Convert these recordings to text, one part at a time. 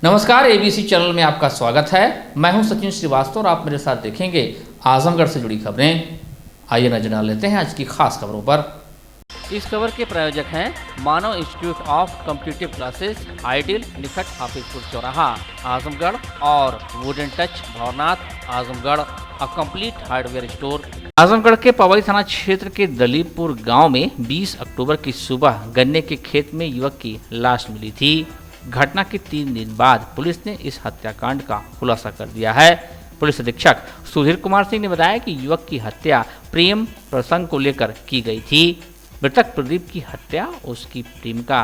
नमस्कार, ABC channel में आपका स्वागत है। मैं हूं सचिन श्रीवास्तव और आप मेरे साथ देखेंगे आजमगढ़ से जुड़ी खबरें। आइए नजर डाल लेते हैं आज की खास खबरों पर। इस खबर के प्रायोजक हैं Manav institute of competitive classes, ideal, निकट हाफिजपुर चौराहा, आजमगढ़ और wooden touch, Bhavnath, Azamgarh, a complete hardware store. Azamgarh के पवई थाना क्षेत्र के दलीपपुर गांव में 20 अक्टूबर की सुबह गन्ने के खेत में युवक की लाश मिली थी। घटना के 3 दिन बाद पुलिस ने इस हत्याकांड का खुलासा कर दिया है। पुलिस अधीक्षक सुधीर कुमार सिंह ने बताया कि युवक की हत्या प्रेम प्रसंग को लेकर की गई थी। मृतक प्रदीप की हत्या उसकी प्रेमिका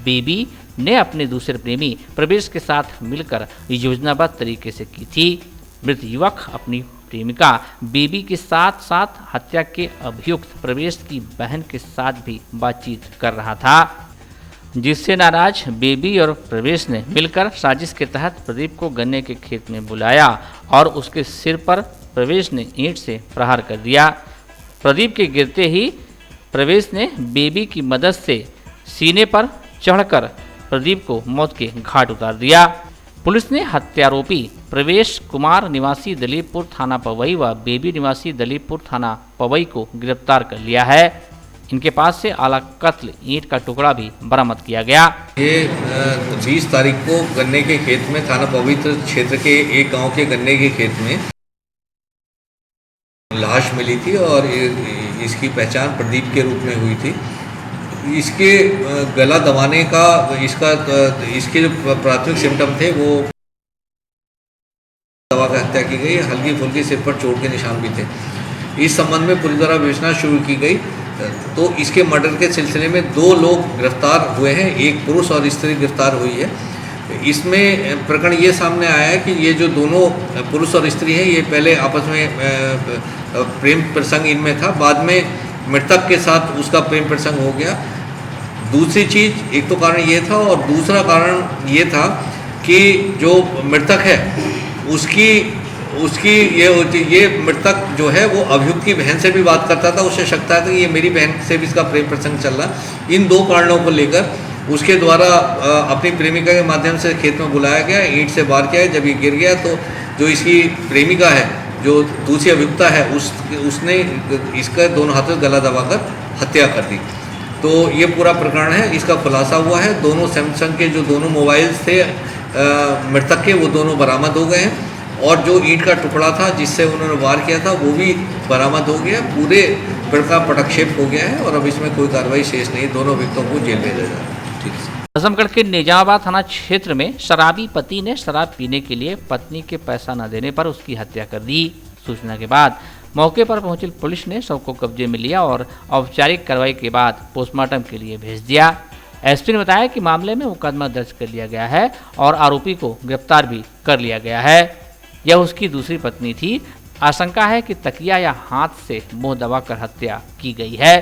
बेबी ने अपने दूसरे प्रेमी प्रवेश के साथ मिलकर योजनाबद्ध तरीके से की थी। मृत युवक अपनी प्रेमिका बेबी के साथ साथ हत्या के अभियुक्त प्रवेश की बहन के साथ भी बातचीत कर रहा था, जिससे नाराज बेबी और प्रवेश ने मिलकर साजिश के तहत प्रदीप को गन्ने के खेत में बुलाया और उसके सिर पर प्रवेश ने ईंट से प्रहार कर दिया। प्रदीप के गिरते ही प्रवेश ने बेबी की मदद से सीने पर चढ़कर प्रदीप को मौत के घाट उतार दिया। पुलिस ने हत्यारोपी प्रवेश कुमार निवासी दलीपपुर थाना पवई व बेबी निवासी दलीपपुर थाना पवई को गिरफ्तार कर लिया है। इनके पास से आला कत्ल ईंट का टुकड़ा भी बरामद किया गया। ये 20 तारीख को गन्ने के खेत में थाना पवित्र क्षेत्र के एक गांव के गन्ने के खेत में लाश मिली थी और इसकी पहचान प्रदीप के रूप में हुई थी। इसके गला दबाने का इसके जो प्राथमिक सिम्टम थे वो दवा कर हत्या की गई। हल्की फुल्की सिर पर चोट के निशान भी थे। इस संबंध में पुलिस द्वारा विवेचना शुरू की गई तो इसके मर्डर के सिलसिले में 2 लोग गिरफ्तार हुए हैं, एक पुरुष और स्त्री गिरफ्तार हुई है। इसमें प्रकरण ये सामने आया है कि ये जो दोनों पुरुष और स्त्री हैं ये पहले आपस में प्रेम प्रसंग इनमें था, बाद में मृतक के साथ उसका प्रेम प्रसंग हो गया। दूसरी चीज़, एक तो कारण ये था और दूसरा कारण ये था कि जो मृतक है उसकी ये मृतक जो है वो अभियुक्त की बहन से भी बात करता था। उसे शक था कि ये मेरी बहन से भी इसका प्रेम प्रसंग चल रहा। इन 2 कारणों को लेकर उसके द्वारा अपनी प्रेमिका के माध्यम से खेत में बुलाया गया, ईंट से वार किया। जब ये गिर गया तो जो इसकी प्रेमिका है, जो दूसरी अभियुक्ता है, उसने इसका दोनों हाथों से गला दबाकर हत्या कर दी। तो ये पूरा प्रकरण है, इसका खुलासा हुआ है। दोनों सैमसंग के जो दोनों मोबाइल्स थे मृतक के, वो दोनों बरामद हो गए हैं और जो ईंट का टुकड़ा था जिससे उन्होंने वार किया था वो भी बरामद हो गया। पूरे का पटक्षेप हो गया है और अब इसमें कोई कार्रवाई शेष नहीं। दोनों अभियुक्तों को जेल भेजा जा रहा है। ठीक है। आजमगढ़ के निजामाबाद थाना क्षेत्र में शराबी पति ने शराब पीने के लिए पत्नी के पैसा न देने पर उसकी हत्या कर दी। सूचना के बाद मौके पर पहुंची पुलिस ने शव को कब्जे में लिया और औपचारिक कार्रवाई के बाद पोस्टमार्टम के लिए भेज दिया। एसपी ने बताया कि मामले में मुकदमा दर्ज कर लिया गया है और आरोपी को गिरफ्तार भी कर लिया गया है। यह उसकी दूसरी पत्नी थी। आशंका है कि तकिया या हाथ से मुंह दबाकर हत्या की गई है।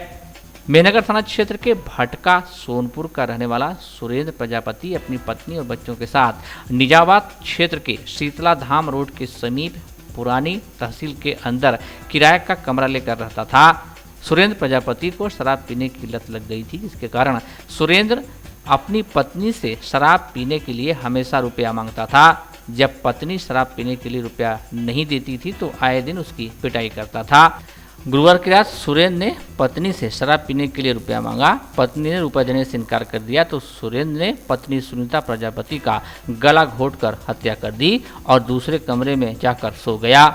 मेहनगर थाना क्षेत्र के भटका सोनपुर का रहने वाला सुरेंद्र प्रजापति अपनी पत्नी और बच्चों के साथ निजामाबाद क्षेत्र के शीतला धाम रोड के समीप पुरानी तहसील के अंदर किराए का कमरा लेकर रहता था। सुरेंद्र प्रजापति को शराब पीने की लत लग गई थी, जिसके कारण सुरेंद्र अपनी पत्नी से शराब पीने के लिए हमेशा रुपया मांगता था। जब पत्नी शराब पीने के लिए रुपया नहीं देती थी तो आए दिन उसकी पिटाई करता था। गुरुवार की रात सुरेंद्र ने पत्नी से शराब पीने के लिए रुपया मांगा। पत्नी ने रुपया देने से इनकार कर दिया तो सुरेंद्र ने पत्नी सुनीता प्रजापति का गला घोंटकर हत्या कर दी और दूसरे कमरे में जाकर सो गया।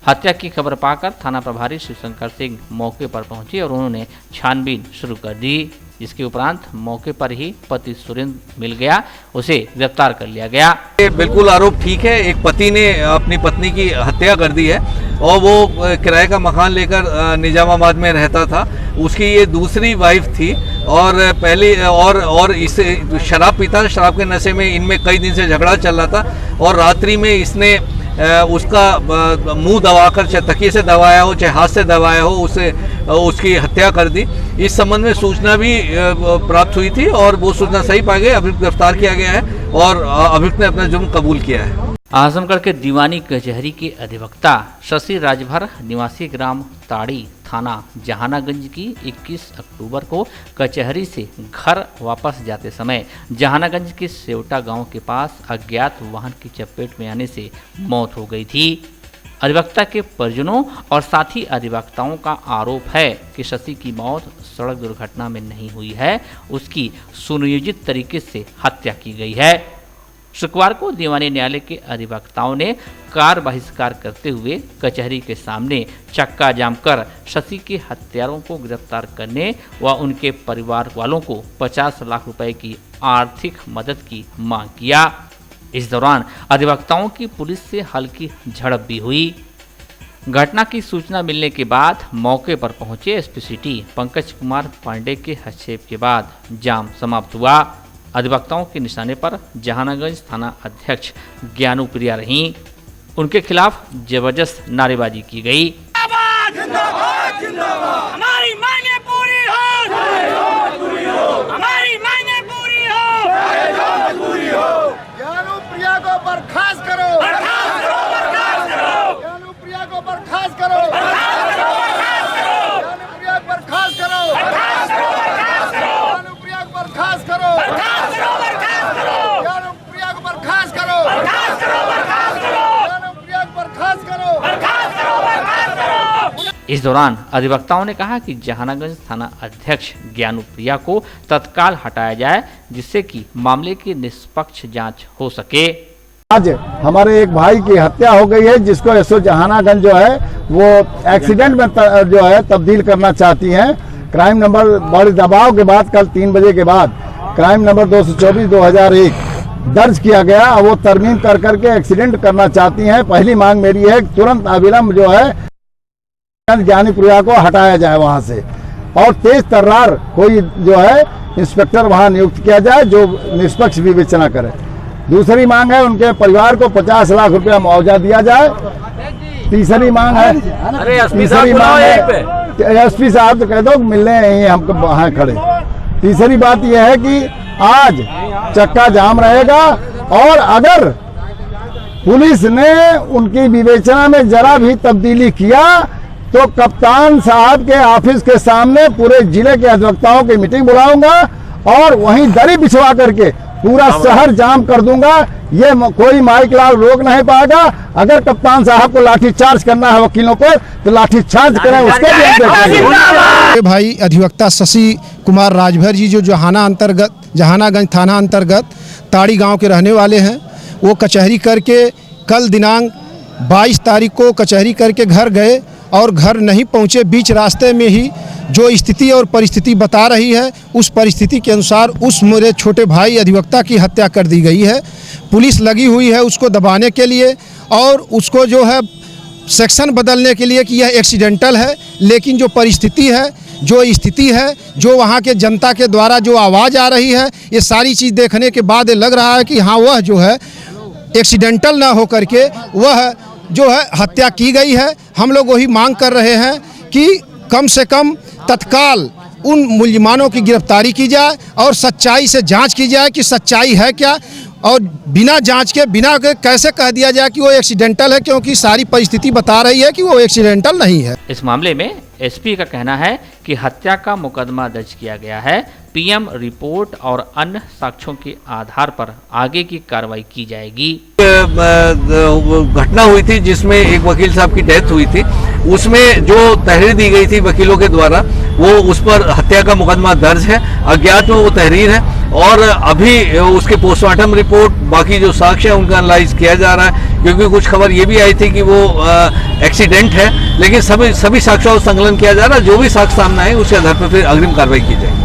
हत्या की खबर पाकर थाना प्रभारी शिवशंकर सिंह मौके पर पहुंचे और उन्होंने छानबीन शुरू कर दी, जिसके उपरांत मौके पर ही पति सुरेंद्र मिल गया, उसे गिरफ्तार कर लिया गया। बिल्कुल आरोप ठीक है। एक पति ने अपनी पत्नी की हत्या कर दी है और वो किराए का मकान लेकर निजामाबाद में रहता था। उसकी ये दूसरी वाइफ थी और पहली और इसे शराब पीता था। शराब के नशे में इनमें कई दिन से झगड़ा चल रहा था और रात्रि में इसने उसका मुंह दबाकर, चाहे तकिए से दबाया हो चाहे हाथ से दबाया हो, उसे उसकी हत्या कर दी। इस संबंध में सूचना भी प्राप्त हुई थी और वो सूचना सही पाई गई। अभियुक्त गिरफ्तार किया गया है और अभियुक्त ने अपना जुर्म कबूल किया है। आजमगढ़ के दीवानी कचहरी के अधिवक्ता शशि राजभर निवासी ग्राम ताड़ी थाना जहानागंज की 21 अक्टूबर को कचहरी से घर वापस जाते समय जहानागंज के सेवटा गांव के पास अज्ञात वाहन की चपेट में आने से मौत हो गई थी। अधिवक्ता के परिजनों और साथी अधिवक्ताओं का आरोप है कि शशि की मौत सड़क दुर्घटना में नहीं हुई है, उसकी सुनियोजित तरीके से हत्या की गई है। शुक्रवार को दीवानी न्यायालय के अधिवक्ताओं ने कार बहिष्कार करते हुए कचहरी के सामने चक्का जाम कर शशि के हत्यारों को गिरफ्तार करने व उनके परिवार वालों को 50 लाख रुपए की आर्थिक मदद की मांग किया। इस दौरान अधिवक्ताओं की पुलिस से हल्की झड़प भी हुई। घटना की सूचना मिलने के बाद मौके पर पहुंचे एसपी सिटी पंकज कुमार पांडे के हस्तक्षेप के बाद जाम समाप्त हुआ। अधिवक्ताओं के निशाने पर जहानागंज थाना अध्यक्ष ज्ञानू प्रिया रहीं। उनके खिलाफ जबरदस्त नारेबाजी की गई। हमारी मांगे पूरी हो, हमारी मांगे पूरी हो। ज्ञानू प्रिया को बर्खास्त करो, ज्ञानू प्रिया को बर्खास्त करो, ज्ञानू प्रिया को बर्खास्त करो, ज्ञानू प्रिया को बर्खास्त करो, ज्ञानू प्रिया को बर्खास्त करो, ज्ञानू प्रिया को बर्खास्त करो। इस दौरान अधिवक्ताओं ने कहा कि जहानागंज थाना अध्यक्ष ज्ञानू प्रिया को तत्काल हटाया जाए, जिससे कि मामले की निष्पक्ष जांच हो सके। आज हमारे एक भाई की हत्या हो गई है, जिसको एसओ जहानागंज जो है वो एक्सीडेंट में जो है तब्दील करना चाहती हैं। क्राइम नंबर बड़े दबाव के बाद कल 3 बजे के बाद क्राइम नंबर 224/2001 दर्ज किया गया। वो तरमीम कर करके एक्सीडेंट करना चाहती हैं। पहली मांग मेरी है कि तुरंत अविलंब जो है ज्ञानी प्रिया को हटाया जाए वहां से, और तेज तर्रार कोई जो है इंस्पेक्टर वहां नियुक्त किया जाए जो निष्पक्ष विवेचना करे। दूसरी मांग है उनके परिवार को 50 लाख रुपया मुआवजा दिया जाए। तीसरी मांग है, तीसरी मांग है एसपी साहब तो कह दो मिलने यहीं हमको वहां खड़े। तीसरी बात यह है कि आज चक्का जाम रहेगा, और अगर पुलिस ने उनकी विवेचना में जरा भी तब्दीली किया तो कप्तान साहब के ऑफिस के सामने पूरे जिले के अधिवक्ताओं की मीटिंग बुलाऊंगा और वहीं दरी बिछवा करके पूरा शहर जाम कर दूंगा। ये कोई माइक लाल रोक नहीं पाएगा। अगर कप्तान साहब को लाठीचार्ज करना है वकीलों पर तो लाठीचार्ज करें, उसको भी हम देखेंगे। भाई अधिवक्ता शशि कुमार राजभर जी जो जहानागंज थाना अंतर्गत ताड़ी गांव के रहने वाले हैं, वो कचहरी करके कल दिनांक 22 तारीख को कचहरी करके घर गए और घर नहीं पहुंचे। बीच रास्ते में ही जो स्थिति और परिस्थिति बता रही है, उस परिस्थिति के अनुसार उस मेरे छोटे भाई अधिवक्ता की हत्या कर दी गई है। पुलिस लगी हुई है उसको दबाने के लिए और उसको जो है सेक्शन बदलने के लिए कि यह एक्सीडेंटल है। लेकिन जो परिस्थिति है, जो स्थिति है, जो वहाँ के जनता के द्वारा जो आवाज़ आ रही है, ये सारी चीज़ देखने के बाद लग रहा है कि हाँ वह जो है एक्सीडेंटल ना हो करके वह जो है हत्या की गई है। हम लोग वही मांग कर रहे हैं कि कम से कम तत्काल उन मुलजिमानों की गिरफ्तारी की जाए और सच्चाई से जांच की जाए कि सच्चाई है क्या, और बिना जांच के बिना के कैसे कह दिया जाए कि वो एक्सीडेंटल है, क्योंकि सारी परिस्थिति बता रही है कि वो एक्सीडेंटल नहीं है। इस मामले में एसपी का कहना है कि हत्या का मुकदमा दर्ज किया गया है। पीएम रिपोर्ट और अन्य साक्ष्यों के आधार पर आगे की कार्रवाई की जाएगी। घटना हुई थी जिसमें एक वकील साहब की डेथ हुई थी, उसमें जो तहरीर दी गई थी वकीलों के द्वारा, वो उस पर हत्या का मुकदमा दर्ज है। अज्ञात में वो तहरीर है और अभी उसके पोस्टमार्टम रिपोर्ट बाकी जो साक्ष्य है उनका एनालाइज किया जा रहा है, क्योंकि कुछ खबर ये भी आई थी कि वो एक्सीडेंट है। लेकिन सभी साक्ष्यों का संकलन किया जा रहा है। जो भी साक्ष्य सामने आए उसके आधार पर फिर अग्रिम कार्रवाई की जाएगी।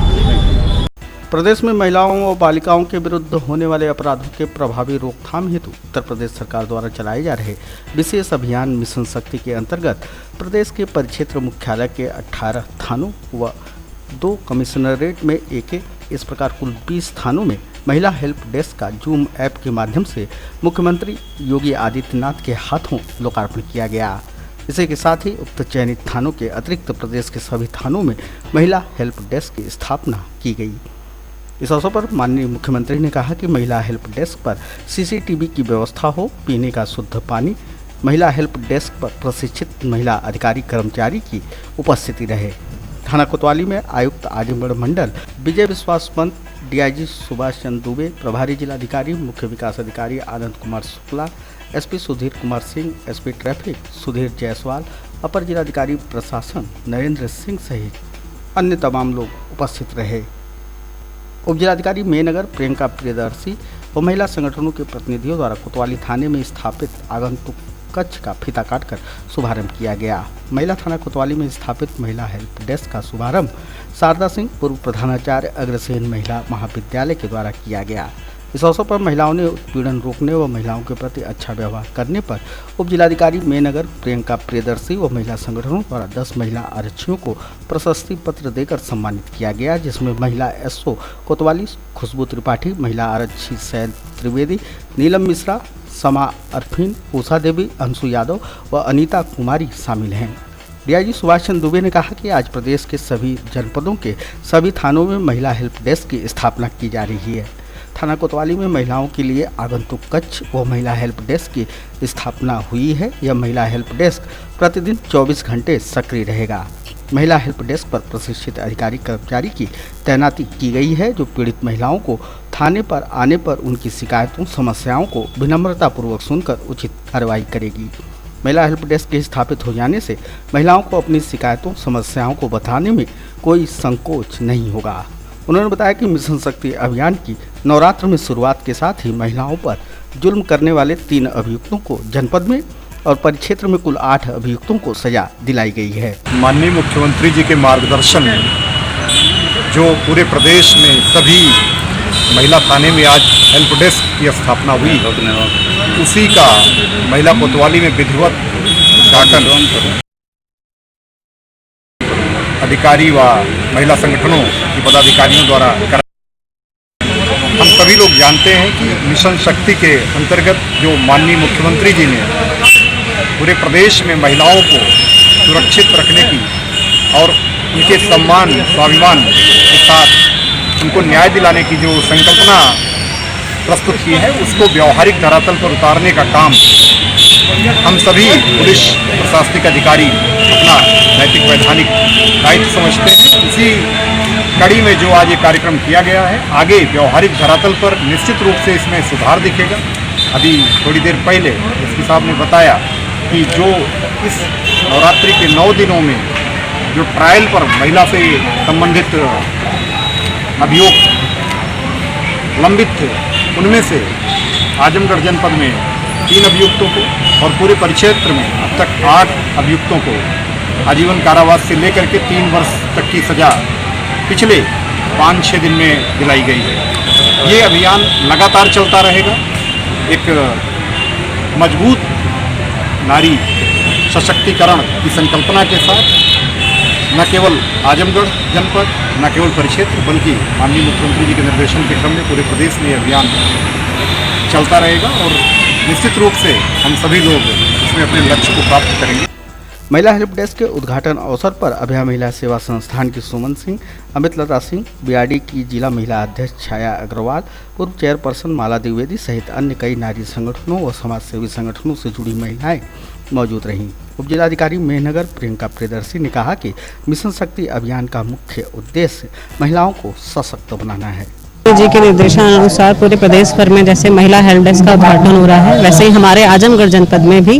प्रदेश में महिलाओं व बालिकाओं के विरुद्ध होने वाले अपराधों के प्रभावी रोकथाम हेतु उत्तर प्रदेश सरकार द्वारा चलाए जा रहे विशेष अभियान मिशन शक्ति के अंतर्गत प्रदेश के परिक्षेत्र मुख्यालय के 18 थानों व 2 कमिश्नरेट में इस प्रकार कुल 20 थानों में महिला हेल्प डेस्क का जूम ऐप के माध्यम से मुख्यमंत्री योगी आदित्यनाथ के हाथों लोकार्पण किया गया। इसी के साथ ही उक्त चयनित थानों के अतिरिक्त प्रदेश के सभी थानों में महिला हेल्प डेस्क की स्थापना की गई। इस अवसर पर माननीय मुख्यमंत्री ने कहा कि महिला हेल्प डेस्क पर सीसीटीवी की व्यवस्था हो, पीने का शुद्ध पानी महिला हेल्प डेस्क पर प्रशिक्षित महिला अधिकारी कर्मचारी की उपस्थिति रहे। थाना कोतवाली में आयुक्त आजमगढ़ मंडल विजय विश्वास पंत, डीआईजी सुभाष चंद्र दुबे, प्रभारी जिलाधिकारी मुख्य विकास अधिकारी Anand Kumar Shukla, SP Sudhir Kumar Singh, SP traffic Sudhir Jaiswal, अपर जिलाधिकारी प्रशासन नरेंद्र सिंह सहित अन्य तमाम लोग उपस्थित रहे। उप जिलाधिकारी मेनगर प्रियंका प्रियदर्शी और महिला संगठनों के प्रतिनिधियों द्वारा कोतवाली थाने में स्थापित आगंतुक कक्ष का फीता काटकर शुभारंभ किया गया। महिला थाना कोतवाली में स्थापित महिला हेल्प डेस्क का शुभारंभ शारदा सिंह पूर्व प्रधानाचार्य अग्रसेन महिला महाविद्यालय के द्वारा किया गया। इस अवसर पर महिलाओं ने उत्पीड़न रोकने व महिलाओं के प्रति अच्छा व्यवहार करने पर उप जिलाधिकारी मेनगर प्रियंका प्रियदर्शी व महिला संगठनों द्वारा 10 महिला आरक्षियों को प्रशस्ति पत्र देकर सम्मानित किया गया, जिसमें महिला एसओ कोतवाली खुशबू त्रिपाठी, महिला आरक्षी शैल त्रिवेदी, नीलम मिश्रा, समा अरफीन, उषा देवी, अंशु यादव व अनीता कुमारी शामिल हैं। डीआईजी सुभाष चंद्र दुबे ने कहा कि आज प्रदेश के सभी जनपदों के सभी थानों में महिला हेल्प डेस्क की स्थापना की जा रही है। थाना कोतवाली में महिलाओं के लिए आगंतुक कक्ष व महिला हेल्प डेस्क की स्थापना हुई है। यह महिला हेल्प डेस्क प्रतिदिन 24 घंटे सक्रिय रहेगा। महिला हेल्प डेस्क पर प्रशिक्षित अधिकारी कर्मचारी की तैनाती की गई है, जो पीड़ित महिलाओं को थाने पर आने पर उनकी शिकायतों समस्याओं को विनम्रतापूर्वक सुनकर उचित कार्रवाई करेगी। महिला हेल्प डेस्क के स्थापित हो जाने से महिलाओं को अपनी शिकायतों समस्याओं को बताने में कोई संकोच नहीं होगा। उन्होंने बताया कि मिशन शक्ति अभियान की नवरात्र में शुरुआत के साथ ही महिलाओं पर जुल्म करने वाले 3 अभियुक्तों को जनपद में और परिक्षेत्र में कुल 8 अभियुक्तों को सजा दिलाई गई है। माननीय मुख्यमंत्री जी के मार्गदर्शन में जो पूरे प्रदेश में सभी महिला थाने में आज हेल्प डेस्क की स्थापना हुई, उसी का महिला कोतवाली में विधिवत उद्घाटन अधिकारी व महिला संगठनों के पदाधिकारियों द्वारा करा। हम सभी लोग जानते हैं कि मिशन शक्ति के अंतर्गत जो माननीय मुख्यमंत्री जी ने पूरे प्रदेश में महिलाओं को सुरक्षित रखने की और उनके सम्मान स्वाभिमान के साथ उनको न्याय दिलाने की जो संकल्पना प्रस्तुत की है, उसको व्यवहारिक धरातल पर उतारने का काम हम सभी पुलिस प्रशासनिक अधिकारी अपना नैतिक वैधानिक दायित्व समझते हैं। इसी कड़ी में जो आज ये कार्यक्रम किया गया है, आगे व्यवहारिक धरातल पर निश्चित रूप से इसमें सुधार दिखेगा। अभी थोड़ी देर पहले एसपी साहब ने बताया कि जो इस नवरात्रि के 9 दिनों में जो ट्रायल पर महिला से संबंधित अभियोग लंबित थे, उनमें से आजमगढ़ जनपद में 3 अभियुक्तों को और पूरे परिक्षेत्र में अब तक 8 अभियुक्तों को आजीवन कारावास से लेकर के 3 वर्ष तक की सजा पिछले 5-6 दिन में दिलाई गई है। ये अभियान लगातार चलता रहेगा। एक मजबूत नारी सशक्तिकरण की संकल्पना के साथ न केवल आजमगढ़ जनपद, न केवल परिक्षेत्र, बल्कि माननीय मुख्यमंत्री जी के निर्देशन के क्रम में पूरे प्रदेश में अभियान चलता रहेगा और निश्चित रूप से हम सभी लोग इसमें अपने लक्ष्य को प्राप्त करेंगे। महिला हेल्प डेस्क के उद्घाटन अवसर पर अभया महिला सेवा संस्थान की सुमन सिंह, अमित लता सिंह, बीआरडी की जिला महिला अध्यक्ष छाया अग्रवाल, पूर्व चेयरपर्सन माला द्विवेदी सहित अन्य कई नारी संगठनों व समाज सेवी संगठनों से जुड़ी महिलाएं मौजूद रहीं। उप जिलाधिकारी मेहनगर प्रियंका प्रियदर्शी ने कहा कि मिशन शक्ति अभियान का मुख्य उद्देश्य महिलाओं को सशक्त बनाना है। जी के निर्देशानुसार पूरे प्रदेश भर में जैसे महिला हेल्प डेस्क का उद्घाटन हो रहा है, वैसे ही हमारे आजमगढ़ जनपद में भी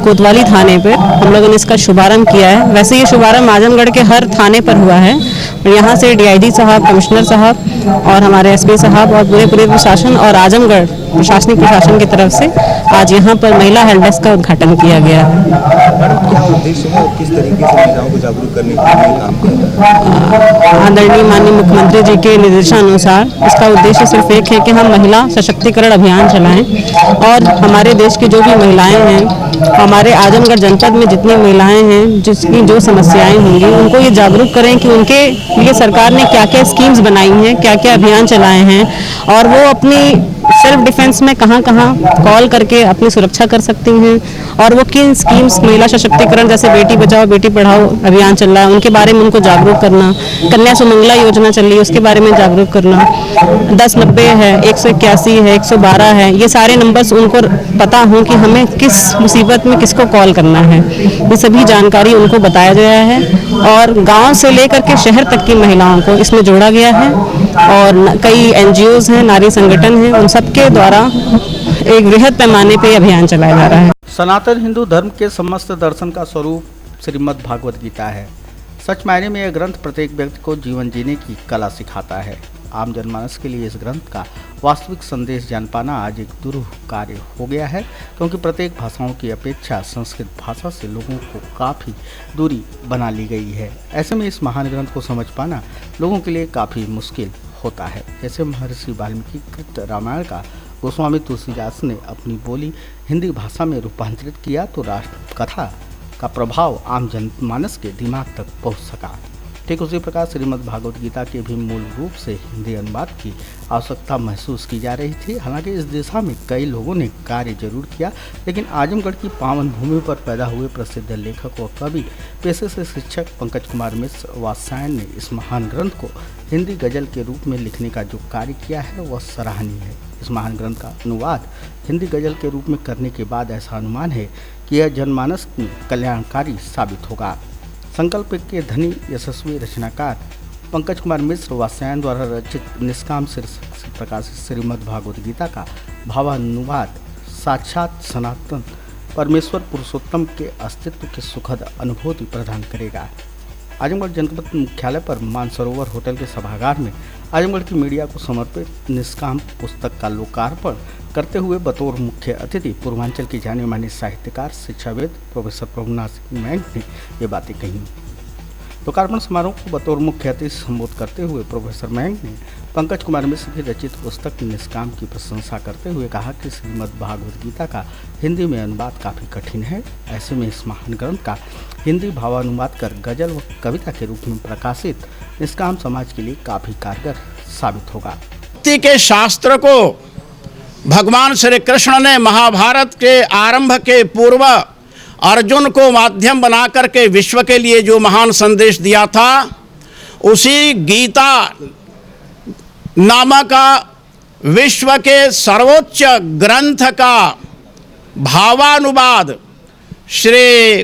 कोतवाली थाने पर हम लोगों ने इसका शुभारंभ किया है। वैसे ये शुभारंभ आजमगढ़ के हर थाने पर हुआ है। यहाँ से डीआईजी साहब, कमिश्नर साहब और हमारे एसपी साहब और पूरे प्रशासन और आजमगढ़ प्रशासनिक प्रशासन की तरफ से आज यहाँ पर महिला हेल्प डेस्क का उद्घाटन किया गया। किस तरीके से महिलाओं को जागरूक करने के लिए काम कर रहे हैं? आदरणीय माननीय मुख्यमंत्री जी के निर्देशानुसार इसका उद्देश्य सिर्फ एक है कि हम महिला सशक्तिकरण अभियान चलाएं और हमारे देश की जो भी महिलाएं हैं, हमारे आजमगढ़ जनपद में जितनी महिलाएं हैं जिसकी जो समस्याएं होंगी, उनको ये जागरूक करें कि उनके लिए सरकार ने क्या क्या स्कीम्स बनाई हैं, क्या क्या अभियान चलाए हैं और वो अपनी सेल्फ डिफेंस में कहाँ कहाँ कॉल करके अपनी सुरक्षा कर सकती हैं, और वो किन स्कीम्स महिला सशक्तिकरण जैसे बेटी बचाओ बेटी पढ़ाओ अभियान चल रहा है उनके बारे में उनको जागरूक करना, कन्या सुमंगला योजना चल रही है उसके बारे में जागरूक करना, 1090 है, 181 है, 112 है, ये सारे नंबर्स उनको पता हो कि हमें किस मुसीबत में किसको कॉल करना है, ये सभी जानकारी उनको बताया गया है। और गांव से लेकर के शहर तक की महिलाओं को इसमें जोड़ा गया है, और कई एनजीओज हैं, नारी संगठन हैं, उन सबके द्वारा एक वृहद पैमाने पे अभियान चलाया जा रहा है। सनातन हिंदू धर्म के समस्त दर्शन का स्वरूप श्रीमद् भागवत गीता है। सच मायने में यह ग्रंथ प्रत्येक व्यक्ति को जीवन जीने की कला सिखाता है। आम जनमानस के लिए इस ग्रंथ का वास्तविक संदेश जान पाना आज एक दुरूह कार्य हो गया है, क्योंकि प्रत्येक भाषाओं की अपेक्षा संस्कृत भाषा से लोगों को काफ़ी दूरी बना ली गई है। ऐसे में इस महान ग्रंथ को समझ पाना लोगों के लिए काफ़ी मुश्किल होता है। जैसे महर्षि वाल्मीकि कृत रामायण का गोस्वामी तुलसीदास ने अपनी बोली हिंदी भाषा में रूपांतरित किया तो राष्ट्र कथा का प्रभाव आम जनमानस के दिमाग तक पहुंच सका। ठीक उसी प्रकार श्रीमद् भागवत गीता के भी मूल रूप से हिंदी अनुवाद की आवश्यकता महसूस की जा रही थी। हालांकि इस दिशा में कई लोगों ने कार्य जरूर किया, लेकिन आजमगढ़ की पावन भूमि पर पैदा हुए प्रसिद्ध लेखक और कवि, पेशे से शिक्षक पंकज कुमार मिश्र वात्स्यायन ने इस महान ग्रंथ को हिंदी गजल के रूप में लिखने का जो कार्य किया है वह सराहनीय है। इस महान ग्रंथ का अनुवाद हिंदी गजल के रूप में करने के बाद ऐसा अनुमान है कि यह जनमानस में कल्याणकारी साबित होगा। संकल्प के धनी यशस्वी रचनाकार पंकज कुमार मिश्र वात्स्यायन द्वारा रचित निष्काम शीर्षक से प्रकाशित श्रीमद् भागवत गीता का भावानुवाद साक्षात सनातन परमेश्वर पुरुषोत्तम के अस्तित्व की सुखद अनुभूति प्रदान करेगा। आजमगढ़ जनपद मुख्यालय पर मानसरोवर होटल के सभागार में आजमगढ़ की मीडिया को समर्पित निष्काम पुस्तक का लोकार्पण करते हुए बतौर मुख्य अतिथि पूर्वांचल के जाने माने साहित्यकार शिक्षाविद प्रोफेसर प्रभुनाथ सिंह मैंग ने ये बातें कही। लोकार्पण समारोह को बतौर मुख्य अतिथि संबोधित करते हुए प्रोफेसर मैंग ने पंकज कुमार मिश्र की रचित पुस्तक निष्काम की प्रशंसा करते हुए कहा कि श्रीमद् भागवत गीता का हिंदी में अनुवाद काफ़ी कठिन है। ऐसे में इस महान ग्रंथ का हिंदी भावानुवाद कर गजल व कविता के रूप में प्रकाशित निष्काम समाज के लिए काफ़ी कारगर साबित होगा। के शास्त्र को भगवान श्री कृष्ण ने महाभारत के आरंभ के पूर्व अर्जुन को माध्यम बना करके विश्व के लिए जो महान संदेश दिया था, उसी गीता नामक विश्व के सर्वोच्च ग्रंथ का भावानुवाद श्री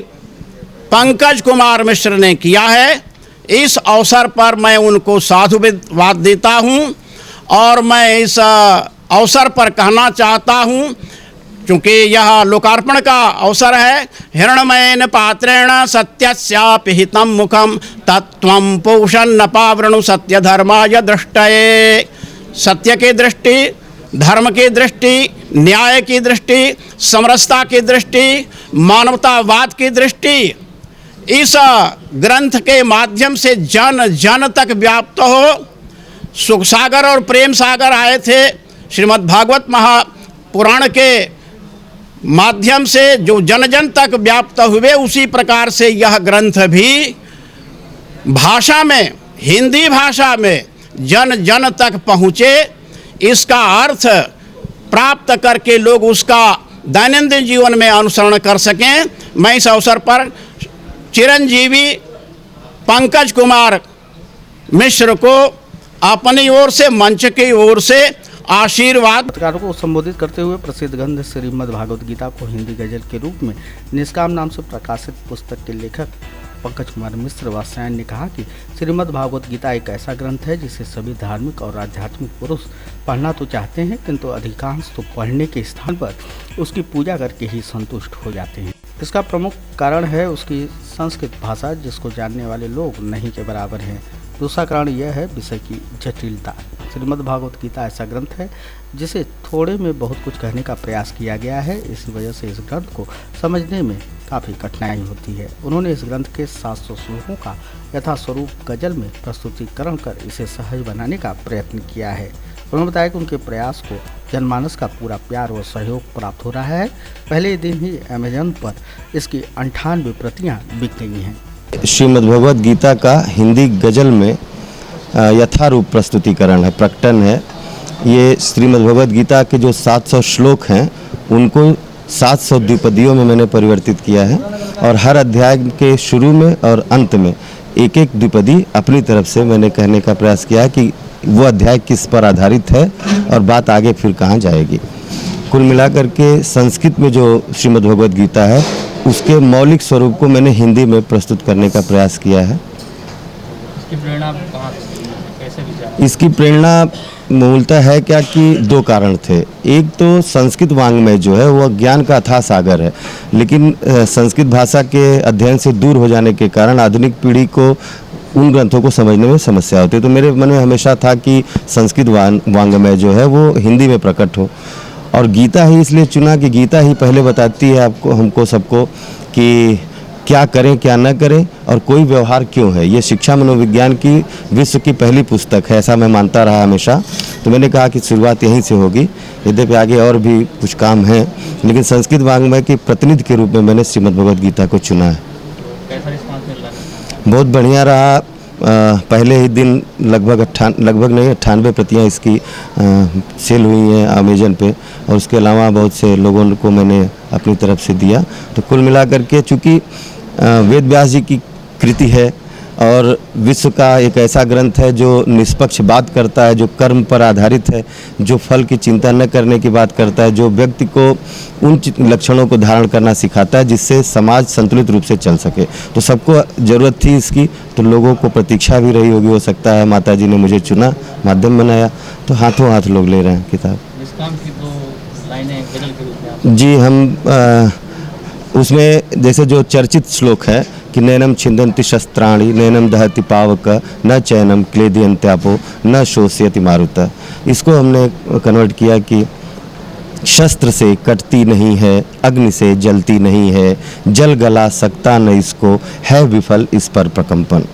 पंकज कुमार मिश्र ने किया है। इस अवसर पर मैं उनको साधुवाद देता हूं और मैं इस अवसर पर कहना चाहता हूं, क्योंकि यह लोकार्पण का अवसर है। हिरण्मयेन पात्रेण सत्यस्यापि हितं मुखं तत्त्वं पोषन्न पावृणु सत्य धर्माय दृष्टये। सत्य की दृष्टि, धर्म की दृष्टि, न्याय की दृष्टि, समरसता की दृष्टि, मानवतावाद की दृष्टि इस ग्रंथ के माध्यम से जन जन तक व्याप्त हो। सुख सागर और प्रेम सागर आए थे श्रीमद् भागवत महापुराण के माध्यम से जो जन जन तक व्याप्त हुए, उसी प्रकार से यह ग्रंथ भी भाषा में, हिंदी भाषा में जन जन तक पहुँचे। इसका अर्थ प्राप्त करके लोग उसका दैनंदिन जीवन में अनुसरण कर सकें। मैं इस अवसर पर चिरंजीवी पंकज कुमार मिश्र को अपनी ओर से, मंच की ओर से आशीर्वाद। पत्रकारों को संबोधित करते हुए प्रसिद्ध ग्रंथ श्रीमद् भागवत गीता को हिंदी गजल के रूप में निष्काम नाम से प्रकाशित पुस्तक के लेखक पंकज कुमार मिश्र वात्स्यायन ने कहा कि श्रीमद् भागवत गीता एक ऐसा ग्रंथ है जिसे सभी धार्मिक और आध्यात्मिक पुरुष पढ़ना तो चाहते हैं, किंतु अधिकांश तो पढ़ने के स्थान पर उसकी पूजा करके ही संतुष्ट हो जाते हैं। इसका प्रमुख कारण है उसकी संस्कृत भाषा, जिसको जानने वाले लोग नहीं के बराबर हैं। दूसरा कारण यह है विषय की जटिलता। श्रीमद् भागवत गीता ऐसा ग्रंथ है जिसे थोड़े में बहुत कुछ कहने का प्रयास किया गया है। इसी वजह से इस ग्रंथ को समझने में काफ़ी कठिनाई होती है। उन्होंने इस ग्रंथ के 700 श्लोकों का यथास्वरूप गजल में प्रस्तुतिकरण कर इसे सहज बनाने का प्रयत्न किया है। उन्होंने बताया कि उनके प्रयास को जनमानस का पूरा प्यार व सहयोग प्राप्त हो रहा है। पहले दिन ही अमेजन पर इसकी 98 प्रतियाँ बिक गई हैं। श्रीमद् भगवत गीता का हिंदी गजल में यथारूप प्रस्तुतिकरण है, प्रकटन है। ये श्रीमद् भगवद गीता के जो 700 श्लोक हैं उनको 700 द्विपदियों में मैंने परिवर्तित किया है और हर अध्याय के शुरू में और अंत में एक एक द्विपदी अपनी तरफ से मैंने कहने का प्रयास किया है कि वो अध्याय किस पर आधारित है और बात आगे फिर कहाँ जाएगी। कुल मिलाकर के संस्कृत में जो श्रीमद् भगवद गीता है उसके मौलिक स्वरूप को मैंने हिंदी में प्रस्तुत करने का प्रयास किया है। इसकी प्रेरणा कहाँ से, कैसे विचार? इसकी प्रेरणा मूलतः है क्या कि दो कारण थे। एक तो संस्कृत वाङ्मय जो है वो ज्ञान का अथाह सागर है, लेकिन संस्कृत भाषा के अध्ययन से दूर हो जाने के कारण आधुनिक पीढ़ी को उन ग्रंथों को समझने में समस्या होती है। तो मेरे मन में हमेशा था कि संस्कृत वाङ्मय जो है वो हिंदी में प्रकट हो और गीता ही इसलिए चुना कि गीता ही पहले बताती है आपको, हमको सबको कि क्या करें क्या न करें और कोई व्यवहार क्यों है। ये शिक्षा मनोविज्ञान की विश्व की पहली पुस्तक है, ऐसा मैं मानता रहा हमेशा। तो मैंने कहा कि शुरुआत यहीं से होगी, यद्यपि आगे और भी कुछ काम हैं, लेकिन संस्कृत वाङ्मय के प्रतिनिधि के रूप में मैंने श्रीमद् भगवद गीता को चुना है। कैसा रिस्पांस मिल रहा है? बहुत बढ़िया रहा। पहले ही दिन लगभग 98 प्रतियाँ इसकी सेल हुई हैं अमेजन पे और उसके अलावा बहुत से लोगों को मैंने अपनी तरफ से दिया। तो कुल मिलाकर के चूँकि वेद व्यास जी की कृति है और विश्व का एक ऐसा ग्रंथ है जो निष्पक्ष बात करता है, जो कर्म पर आधारित है, जो फल की चिंता न करने की बात करता है, जो व्यक्ति को उन लक्षणों को धारण करना सिखाता है जिससे समाज संतुलित रूप से चल सके। तो सबको ज़रूरत थी इसकी, तो लोगों को प्रतीक्षा भी रही होगी, हो सकता है माता जी ने मुझे चुना, माध्यम बनाया, तो हाथों हाथ लोग ले रहे हैं किताब। इस काम की दो लाइनें गजल के रूप में जी, हम उसमें जैसे जो चर्चित श्लोक है कि नैनम छिंदन्ति शस्त्राणि नैनम दहति पावक न चैनम क्लेदयन्त्यापो न शोषयति मारुत, इसको हमने कन्वर्ट किया कि शस्त्र से कटती नहीं है, अग्नि से जलती नहीं है, जल गला सकता न इसको, है विफल इस पर प्रकंपन।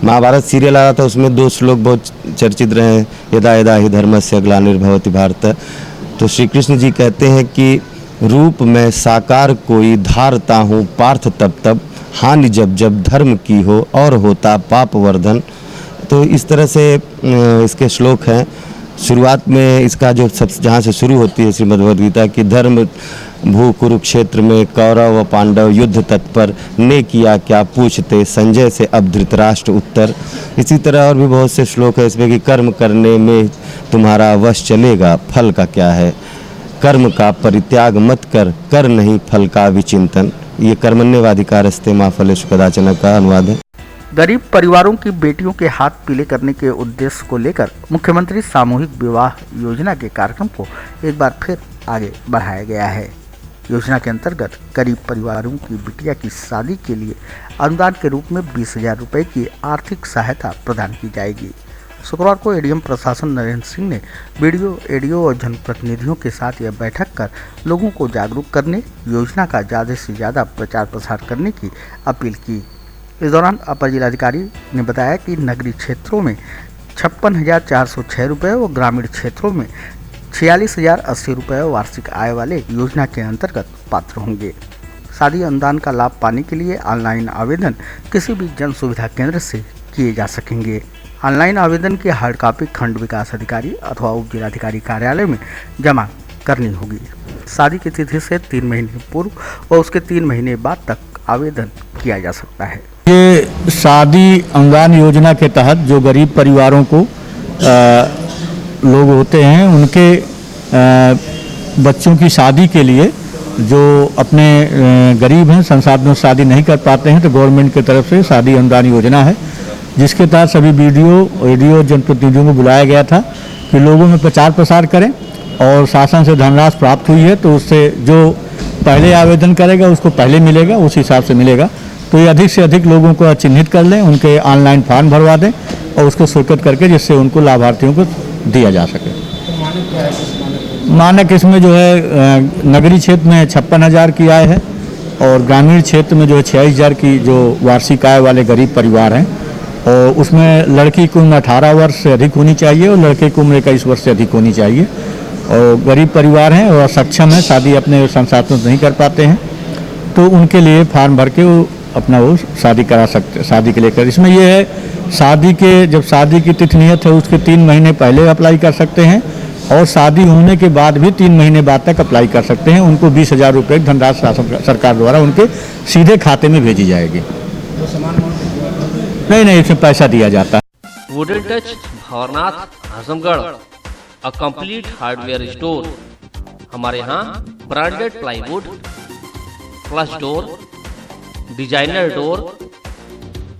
महाभारत सीरियल आ रहा था, उसमें दो श्लोक बहुत चर्चित रहे हैं, यदा यदा हि धर्मस्य ग्लानिर्भवति भारत। तो श्री कृष्ण जी कहते हैं कि रूप में साकार कोई धारता हूँ पार्थ तब तब, हानि जब जब धर्म की हो और होता पाप वर्धन। तो इस तरह से इसके श्लोक हैं। शुरुआत में इसका जो सब जहाँ से शुरू होती है श्रीमद् भगवद गीता की, धर्म भू कुरुक्षेत्र में कौरव व पांडव युद्ध तत्पर, ने किया क्या पूछते संजय से अब धृतराष्ट्र उत्तर। इसी तरह और भी बहुत से श्लोक है इसमें कि कर्म करने में तुम्हारा वश चलेगा, फल का क्या है, कर्म का परित्याग मत कर, कर नहीं फल का विचिंतन। ये कर्मण्येवाधिकारस्ते मा फलेषु कदाचन का अनुवाद है। गरीब परिवारों की बेटियों के हाथ पीले करने के उद्देश्य को लेकर मुख्यमंत्री सामूहिक विवाह योजना के कार्यक्रम को एक बार फिर आगे बढ़ाया गया है। योजना के अंतर्गत गरीब परिवारों की बिटिया की शादी के लिए अनुदान के रूप में 20,000 रुपये की आर्थिक सहायता प्रदान की जाएगी। शुक्रवार को एडीएम प्रशासन नरेंद्र सिंह ने वीडियो, एडीओ और जनप्रतिनिधियों के साथ यह बैठक कर लोगों को जागरूक करने, योजना का ज़्यादा से ज़्यादा प्रचार प्रसार करने की अपील की। इस दौरान अपर जिलाधिकारी ने बताया कि नगरीय क्षेत्रों में 56,406 रुपये और ग्रामीण क्षेत्रों में 46,080 रुपये वार्षिक आय वाले योजना के अंतर्गत पात्र होंगे। शादी अनुदान का लाभ पाने के लिए ऑनलाइन आवेदन किसी भी जन सुविधा केंद्र से किए जा सकेंगे। ऑनलाइन आवेदन की हार्ड कॉपी खंड विकास अधिकारी अथवा उप जिलाधिकारी कार्यालय में जमा करनी होगी। शादी की तिथि से 3 महीने पूर्व और उसके 3 महीने बाद तक आवेदन किया जा सकता है। ये शादी अनुदान योजना के तहत जो गरीब परिवारों को लोग होते हैं, उनके बच्चों की शादी के लिए जो अपने गरीब हैं, संसाधनों से शादी नहीं कर पाते हैं, तो गवर्नमेंट की तरफ से शादी अनुदान योजना है, जिसके तहत सभी वीडियो जनप्रतिनिधियों को बुलाया गया था कि लोगों में प्रचार प्रसार करें और शासन से धनराशि प्राप्त हुई है तो उससे जो पहले आवेदन करेगा उसको पहले मिलेगा, उस हिसाब से मिलेगा। तो ये अधिक से अधिक लोगों को चिन्हित कर लें, उनके ऑनलाइन फॉर्म भरवा दें और उसको स्वीकृत करके जिससे उनको लाभार्थियों को दिया जा सके। मानक इसमें जो है नगरीय क्षेत्र में 56,000 की आय है और ग्रामीण क्षेत्र में जो है 46,000 की जो वार्षिक आय वाले गरीब परिवार हैं, और उसमें लड़की की उम्र 18 वर्ष से अधिक होनी चाहिए और लड़के की उम्र 21 वर्ष से अधिक होनी चाहिए। और गरीब परिवार हैं और सक्षम हैं, शादी अपने संसाधनों से नहीं कर पाते हैं, तो उनके लिए फार्म भर के वो अपना वो शादी करा सकते, शादी के लिए कर। इसमें ये है, शादी के जब शादी की तिथि नियत है उसके 3 महीने पहले अप्लाई कर सकते हैं और शादी होने के बाद भी 3 महीने बाद तक अप्लाई कर सकते हैं। उनको 20,000 रुपये की धनराशि सरकार द्वारा उनके सीधे खाते में भेजी जाएगी। नहीं, इसमें पैसा दिया जाता है। Wooden touch Bhawarnath Azamgarh, a complete hardware store. हमारे यहाँ branded plywood, flush door, designer door,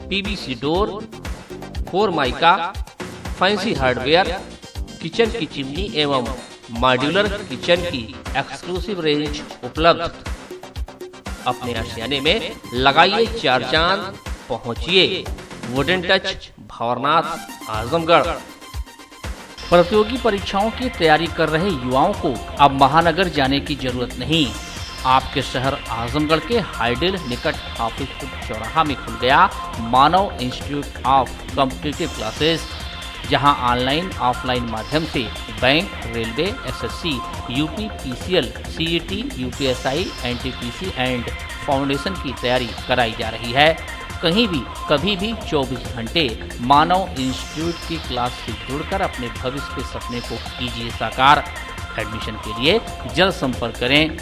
PVC door, 4 mica, fancy hardware, kitchen की चिमनी एवं मॉड्यूलर किचन की एक्सक्लूसिव रेंज उपलब्ध। अपने आशियाने में लगाइए 4 चांद, पहुंचिए वुडन टच भवरनाथ आजमगढ़। प्रतियोगी परीक्षाओं की तैयारी कर रहे युवाओं को अब महानगर जाने की जरूरत नहीं। आपके शहर आजमगढ़ के हाइडिल निकट हाफिजपुर चौराहा में खुल गया मानव इंस्टीट्यूट ऑफ कॉम्पिटिटिव क्लासेस, जहां ऑनलाइन ऑफलाइन माध्यम से bank, railway, SSC, UP, PCL, CET, UPSI, NTPC and foundation की तैयारी कराई जा रही है। कहीं भी कभी भी 24 घंटे मानव इंस्टीट्यूट की क्लास से जुड़कर अपने भविष्य के सपने को कीजिए साकार। एडमिशन के लिए जल्द संपर्क करें